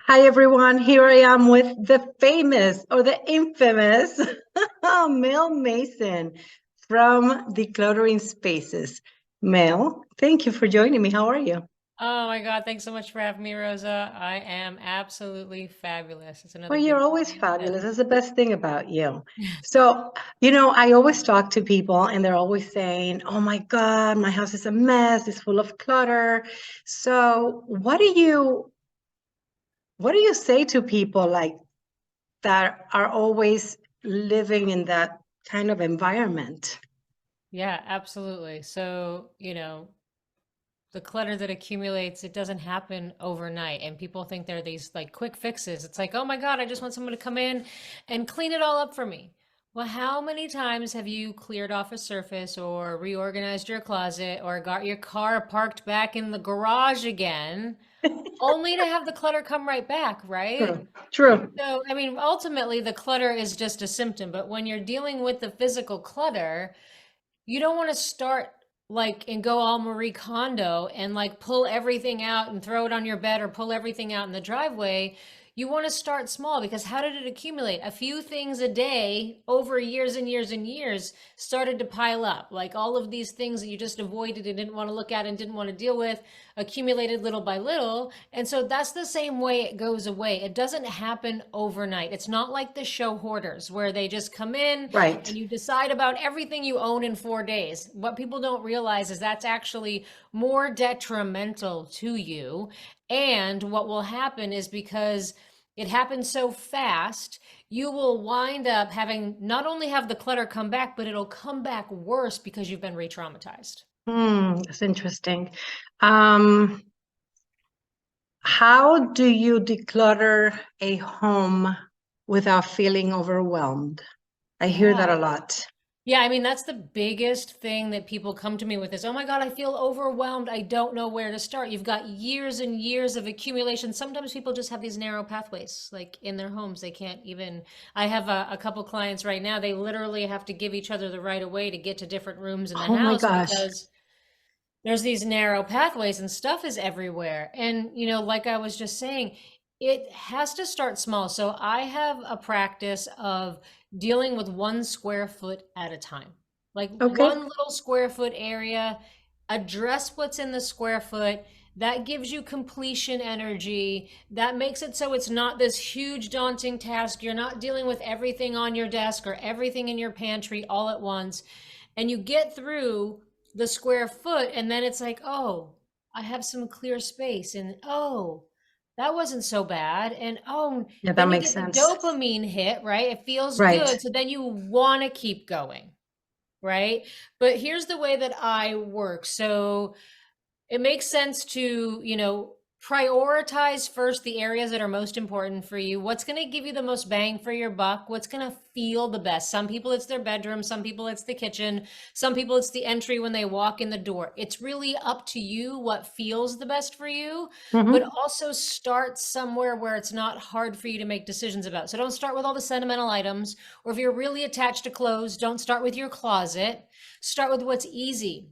Hi everyone, here I am with the famous or the infamous Mel Mason from Decluttering Spaces. Mel, thank you for joining me. How are you? Oh my God, thanks so much for having me, Rosa. I am absolutely fabulous. It's Well, another you're beautiful always day in the fabulous. desert. That's the best thing about you. So, I always talk to people and they're always saying, "Oh my God, my house is a mess. It's full of clutter." So, what do you say to people like that are always living in that kind of environment? Yeah, absolutely. So, the clutter that accumulates, it doesn't happen overnight. And people think they're these like quick fixes. It's like, oh my God, I just want someone to come in and clean it all up for me. Well, how many times have you cleared off a surface or reorganized your closet or got your car parked back in the garage again, only to have the clutter come right back, right? True, true. So, I mean, ultimately, the clutter is just a symptom, but when you're dealing with the physical clutter, you don't want to start like and go all Marie Kondo and like pull everything out and throw it on your bed or pull everything out in the driveway. You want to start small because how did it accumulate? A few things a day over years and years and years started to pile up. Like all of these things that you just avoided and didn't want to look at and didn't want to deal with accumulated little by little. And so that's the same way it goes away. It doesn't happen overnight. It's not like the show Hoarders where they just come in Right. and you decide about everything you own in 4 days. What people don't realize is that's actually more detrimental to you. And what will happen is because it happens so fast, you will wind up having not only have the clutter come back, but it'll come back worse because you've been re-traumatized. That's interesting. Um, how do you declutter a home without feeling overwhelmed? I hear that Yeah. a lot. Yeah, I mean, that's the biggest thing that people come to me with is, oh my God, I feel overwhelmed. I don't know where to start. You've got years and years of accumulation. Sometimes people just have these narrow pathways, like in their homes. They can't even. I have a couple clients right now. They literally have to give each other the right of way to get to different rooms in the Oh my house gosh. because there's these narrow pathways and stuff is everywhere. And, like I was just saying, it has to start small. So I have a practice of dealing with 1 square foot at a time, like Okay. one little square foot area, address what's in the square foot. That gives you completion energy. That makes it so it's not this huge daunting task. You're not dealing with everything on your desk or everything in your pantry all at once. And you get through the square foot and then it's like, oh, I have some clear space, and oh, that wasn't so bad, and oh, Yeah, that then you makes get the sense. dopamine hit, right? It feels Right. good, so then you want to keep going, right? But here's the way that I work. So it makes sense to, prioritize first the areas that are most important for you. What's going to give you the most bang for your buck? What's going to feel the best? Some people it's their bedroom, some people it's the kitchen, some people it's the entry when they walk in the door. It's really up to you what feels the best for you, but Hmm. also start somewhere where it's not hard for you to make decisions about. So don't start with all the sentimental items, or if you're really attached to clothes, don't start with your closet. Start with what's easy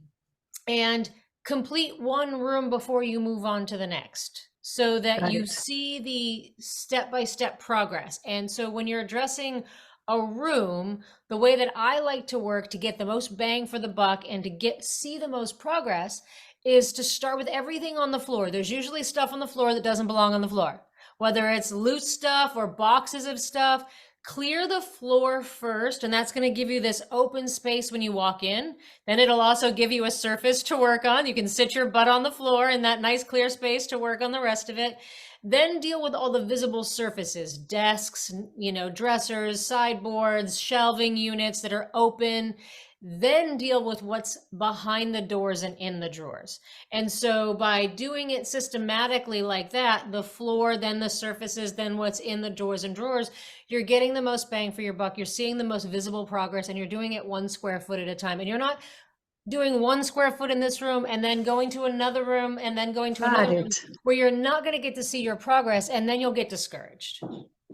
and complete one room before you move on to the next so that Got you it. see the step by step progress. And so when you're addressing a room, the way that I like to work to get the most bang for the buck and to get see the most progress is to start with everything on the floor. There's usually stuff on the floor that doesn't belong on the floor, whether it's loose stuff or boxes of stuff. Clear the floor first, and that's going to give you this open space when you walk in. Then it'll also give you a surface to work on. You can sit your butt on the floor in that nice clear space to work on the rest of it. Then deal with all the visible surfaces, desks, dressers, sideboards, shelving units that are open. Then deal with what's behind the doors and in the drawers. And so by doing it systematically like that, the floor, then the surfaces, then what's in the doors and drawers, you're getting the most bang for your buck. You're seeing the most visible progress, and you're doing it 1 square foot at a time. And you're not doing 1 square foot in this room and then going to another room and then going to Got another room it. where you're not going to get to see your progress, and then you'll get discouraged.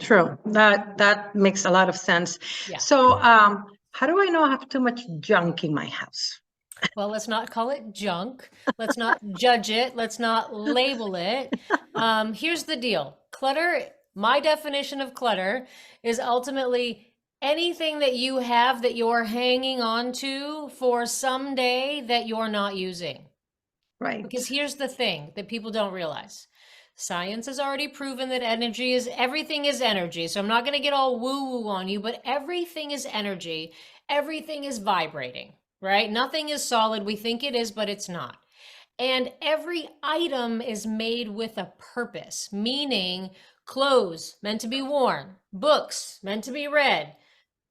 True. That makes a lot of sense. Yeah. So, how do I know I have too much junk in my house? Well, let's not call it junk. Let's not judge it. Let's not label it. Here's the deal. Clutter, my definition of clutter is ultimately anything that you have that you're hanging on to for someday that you're not using. Right. Because here's the thing that people don't realize. Science has already proven that everything is energy. So I'm not going to get all woo woo on you, but everything is energy. Everything is vibrating, right? Nothing is solid. We think it is, but it's not. And every item is made with a purpose, meaning clothes meant to be worn, books meant to be read,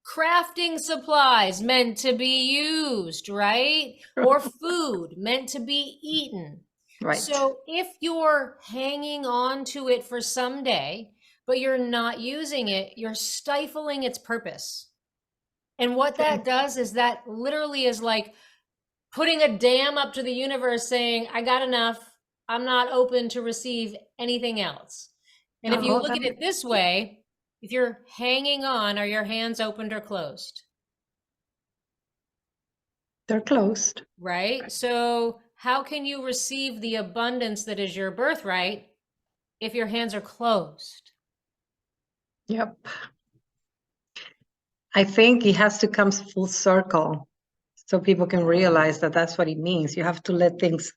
crafting supplies meant to be used, right? Or food meant to be eaten. Right. So if you're hanging on to it for someday, but you're not using it, you're stifling its purpose. And what that does is that literally is like putting a dam up to the universe saying, I got enough. I'm not open to receive anything else. And if you look at it this way, if you're hanging on, are your hands opened or closed? They're closed. Right? So how can you receive the abundance that is your birthright if your hands are closed? Yep. I think it has to come full circle so people can realize that that's what it means. You have to let things,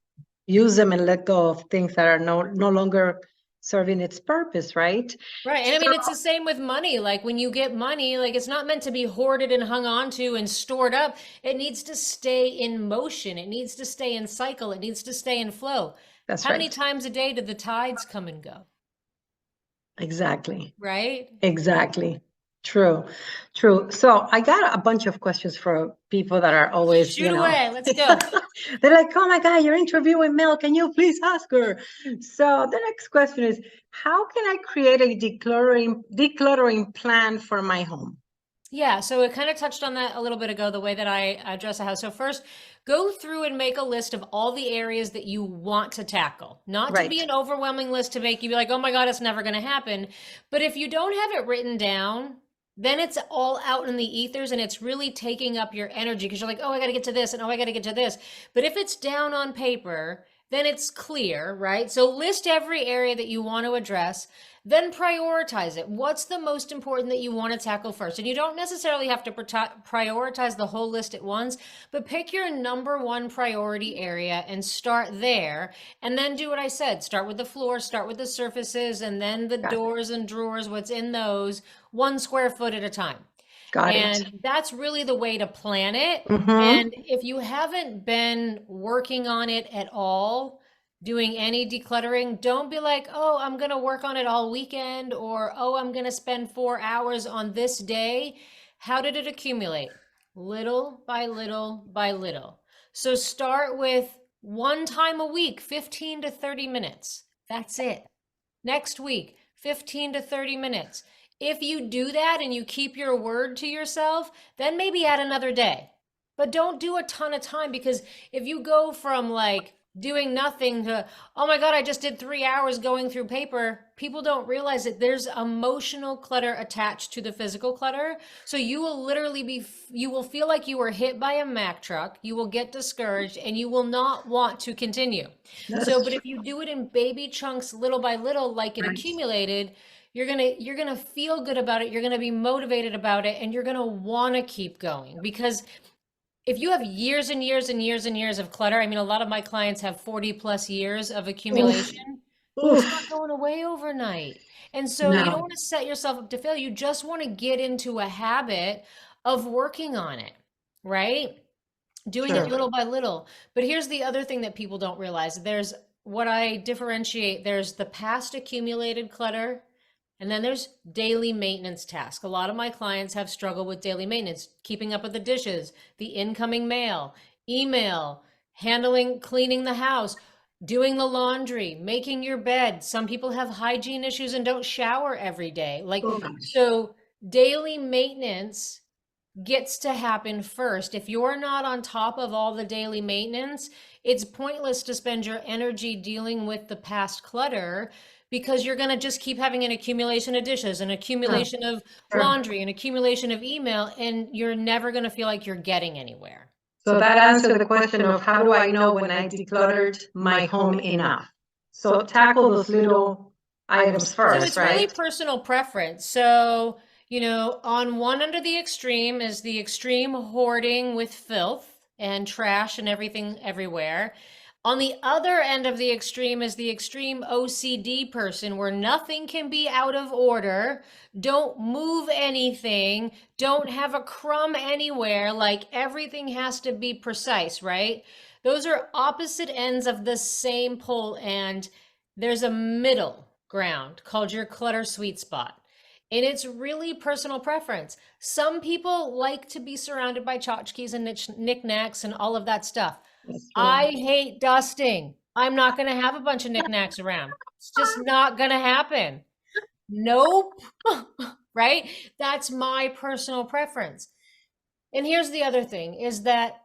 use them and let go of things that are no longer serving its purpose, right? Right. And I mean, it's the same with money. Like when you get money, like it's not meant to be hoarded and hung on to and stored up. It needs to stay in motion. It needs to stay in cycle. It needs to stay in flow. That's How many right. times a day do the tides come and go? Exactly. Right? Exactly. True. True. So I got a bunch of questions for people that are always, Shoot away. Let's go. they're like, oh my God, you're interviewing Mel. Can you please ask her? So the next question is, how can I create a decluttering plan for my home? Yeah, so it kind of touched on that a little bit ago, the way that I address a house. So first, go through and make a list of all the areas that you want to tackle. Not to be Right. an overwhelming list to make you be like, oh my God, it's never going to happen. But if you don't have it written down, then it's all out in the ethers and it's really taking up your energy because you're like, oh, I got to get to this and oh, I got to get to this. But if it's down on paper, then it's clear, right? So list every area that you want to address. Then prioritize it. What's the most important that you want to tackle first? And you don't necessarily have to prioritize the whole list at once, but pick your number one priority area and start there. And then do what I said. Start with the floor, start with the surfaces, and then the doors and drawers, what's in those, 1 square foot at a time. Got And it. that's really the way to plan it. Mm-hmm. And if you haven't been working on it at all, doing any decluttering, don't be like, oh, I'm going to work on it all weekend, or oh, I'm going to spend 4 hours on this day. How did it accumulate? Little by little by little. So start with one time a week, 15 to 30 minutes. That's it. Next week, 15 to 30 minutes. If you do that and you keep your word to yourself, then maybe add another day. But don't do a ton of time, because if you go from like doing nothing to, oh my God, I just did 3 hours going through paper, people don't realize that there's emotional clutter attached to the physical clutter. So you will literally you will feel like you were hit by a Mack truck. You will get discouraged and you will not want to continue. But if you do it in baby chunks, little by little, like it accumulated, you're gonna feel good about it. You're gonna be motivated about it, and you're gonna want to keep going. Because if you have years and years and years and years of clutter, I mean, a lot of my clients have 40 plus years of accumulation. It's not going away overnight. And so you don't want to set yourself up to fail. You just want to get into a habit of working on it, right? Doing it little by little. But here's the other thing that people don't realize. There's what I differentiate. There's the past accumulated clutter, and then there's daily maintenance tasks. A lot of my clients have struggled with daily maintenance, keeping up with the dishes, the incoming mail, email, cleaning the house, doing the laundry, making your bed. Some people have hygiene issues and don't shower every day. So daily maintenance gets to happen first. If you're not on top of all the daily maintenance, it's pointless to spend your energy dealing with the past clutter, because you're going to just keep having an accumulation of dishes, an accumulation of laundry, an accumulation of email, and you're never going to feel like you're getting anywhere. So that answered the question of how do I know when I decluttered my home enough? So tackle those little items So first, it's really right? personal preference. So, on one end of the extreme is the extreme hoarding with filth and trash and everything everywhere. On the other end of the extreme is the extreme OCD person where nothing can be out of order, don't move anything, don't have a crumb anywhere, like everything has to be precise, right? Those are opposite ends of the same pole, and there's a middle ground called your clutter sweet spot. And it's really personal preference. Some people like to be surrounded by tchotchkes and knickknacks and all of that stuff. That's true. I hate dusting. I'm not going to have a bunch of knickknacks around. It's just not going to happen. Nope. Right? That's my personal preference. And here's the other thing is that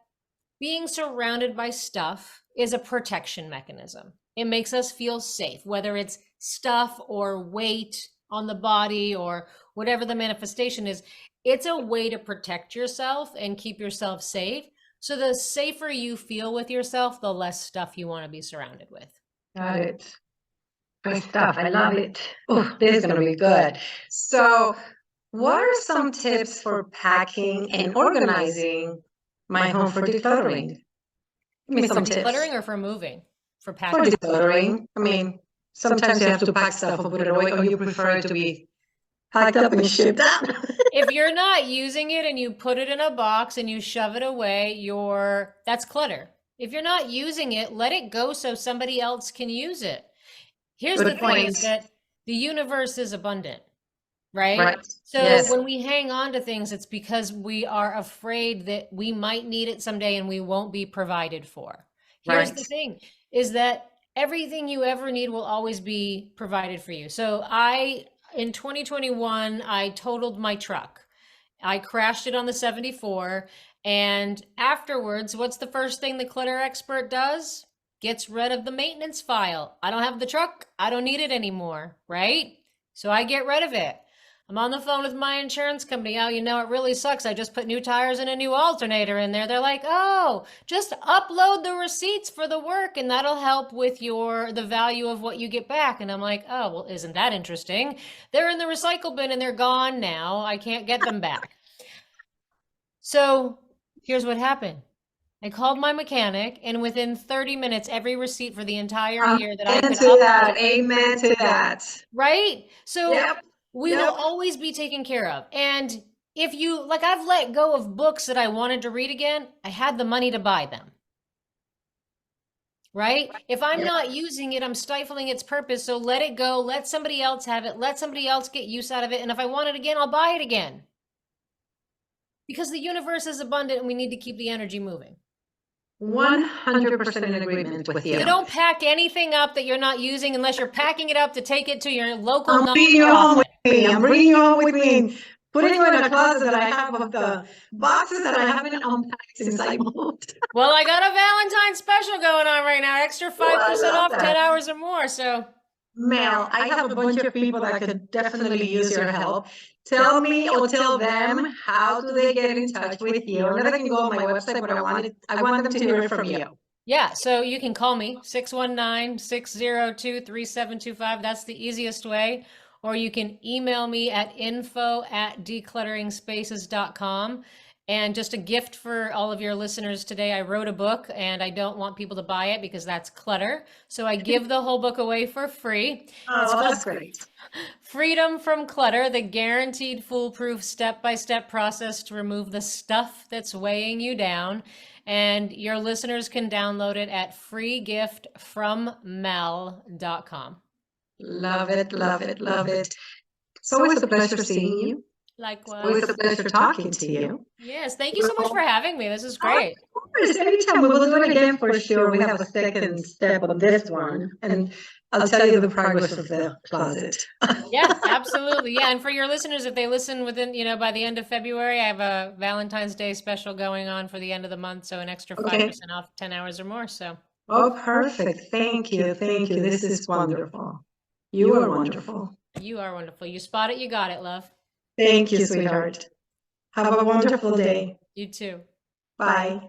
being surrounded by stuff is a protection mechanism. It makes us feel safe, whether it's stuff or weight on the body or whatever the manifestation is. It's a way to protect yourself and keep yourself safe. So the safer you feel with yourself, the less stuff you want to be surrounded with. Got it. Good stuff. I love it. Oh, this is going to be good. So, what are some tips for packing and organizing my home for decluttering? Give me For some tips. decluttering or for moving? For For packing? decluttering. I mean, sometimes you have to pack stuff and put it away, or you prefer it to be packed up and shipped out. If you're not using it and you put it in a box and you shove it away, that's clutter. If you're not using it, let it go so somebody else can use it. Here's the Good thing is point. that the universe is abundant, right? Right. So Yes. when we hang on to things, it's because we are afraid that we might need it someday and we won't be provided for. Here's the Right. thing is that everything you ever need will always be provided for you. So in 2021, I totaled my truck. I crashed it on the 74. And afterwards, what's the first thing the clutter expert does? Gets rid of the maintenance file. I don't have the truck. I don't need it anymore, right? So I get rid of it. I'm on the phone with my insurance company. Oh, it really sucks. I just put new tires and a new alternator in there. They're like, oh, just upload the receipts for the work and that'll help with the value of what you get back. And I'm like, oh, well, isn't that interesting? They're in the recycle bin and they're gone now. I can't get them back. So here's what happened. I called my mechanic, and within 30 minutes, every receipt for the entire year that I could upload. Amen to that. Right? So Yep. we will always be taken care of. And if I've let go of books that I wanted to read again, I had the money to buy them. Right? If I'm not using it, I'm stifling its purpose. So let it go. Let somebody else have it. Let somebody else get use out of it. And if I want it again, I'll buy it again. Because the universe is abundant and we need to keep the energy moving. 100% in agreement with you. So don't pack anything up that you're not using unless you're packing it up to take it to your local I'm bringing you home with nonprofit. me. I'm bringing you home with me and putting you in a closet that I have of the boxes that I haven't unpacked since I moved. Well, I got a Valentine's special going on right now. Extra 5% off 10 hours or more. So, Mel, I have a bunch of people that could definitely use your help. Tell me or tell them, how do they get in touch with you? And then I can go on my website, but I want them to hear it from you. Yeah, so you can call me 619-602-3725. That's the easiest way. Or you can email me at info@decluttering-spaces.com. And just a gift for all of your listeners today, I wrote a book and I don't want people to buy it because that's clutter. So I give the whole book away for free. Oh, that's great. Freedom from Clutter, the guaranteed foolproof step-by-step process to remove the stuff that's weighing you down. And your listeners can download it at freegiftfrommel.com. Love it, love it, love it. It's always a pleasure seeing you. Likewise. Always a pleasure talking to you. Yes, thank you so much for having me. This is great. Of course, anytime we will do it again for sure. We have a second step on this one, and I'll tell you the progress of the closet. Yeah, absolutely. Yeah, and for your listeners, if they listen within, by the end of February, I have a Valentine's Day special going on for the end of the month, so an extra 5% off 10 hours or more. So. Oh, perfect. Thank you. Thank you. This is wonderful. You are wonderful. You are wonderful. You spot it, you got it, love. Thank you, sweetheart. Have a wonderful day. You too. Bye.